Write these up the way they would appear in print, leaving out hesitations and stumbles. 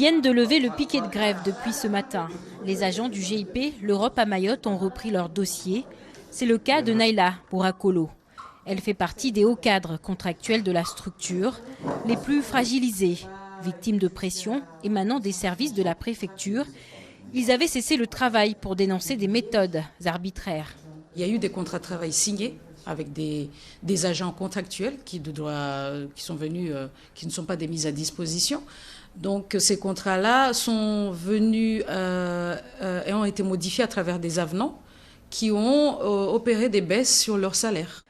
viennent de lever le piquet de grève depuis ce matin. Les agents du GIP, l'Europe à Mayotte, ont repris leur dossier. C'est le cas de Naïla Bourakolo. Elle fait partie des hauts cadres contractuels de la structure, les plus fragilisés, victimes de pression émanant des services de la préfecture. Ils avaient cessé le travail pour dénoncer des méthodes arbitraires. Il y a eu des contrats de travail signés avec des agents contractuels qui sont venus, qui ne sont pas des mises à disposition. Donc ces contrats-là sont venus et ont été modifiés à travers des avenants qui ont opéré des baisses sur leur salaire.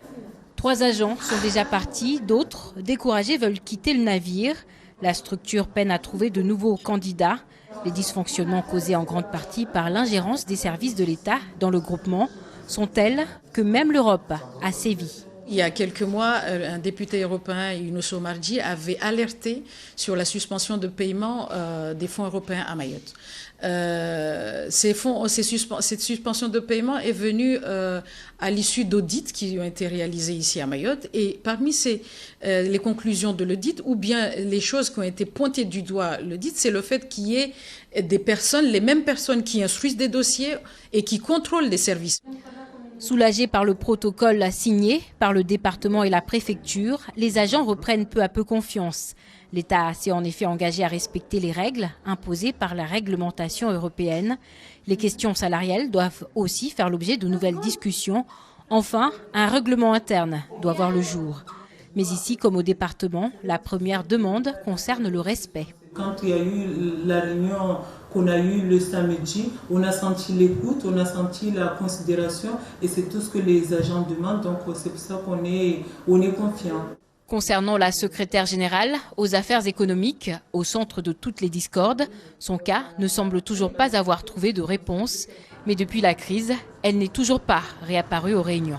3 agents sont déjà partis, d'autres, découragés, veulent quitter le navire. La structure peine à trouver de nouveaux candidats. Les dysfonctionnements causés en grande partie par l'ingérence des services de l'État dans le groupement sont tels que même l'Europe a sévi. Il y a quelques mois, un député européen, Younous Omarjee, avait alerté sur la suspension de paiement des fonds européens à Mayotte. Cette suspension de paiement est venue à l'issue d'audits qui ont été réalisés ici à Mayotte. Et parmi les conclusions de l'audit, ou bien les choses qui ont été pointées du doigt l'audit, c'est le fait qu'il y ait des personnes, les mêmes personnes qui instruisent des dossiers et qui contrôlent des services. Soulagés par le protocole signé par le département et la préfecture, les agents reprennent peu à peu confiance. L'État s'est en effet engagé à respecter les règles imposées par la réglementation européenne. Les questions salariales doivent aussi faire l'objet de nouvelles discussions. Enfin, un règlement interne doit voir le jour. Mais ici, comme au département, la première demande concerne le respect. Quand il y a eu la réunion qu'on a eue le samedi, on a senti l'écoute, on a senti la considération et c'est tout ce que les agents demandent. Donc c'est pour ça qu'on est confiant. Concernant la secrétaire générale aux affaires économiques, au centre de toutes les discordes, son cas ne semble toujours pas avoir trouvé de réponse. Mais depuis la crise, elle n'est toujours pas réapparue aux réunions.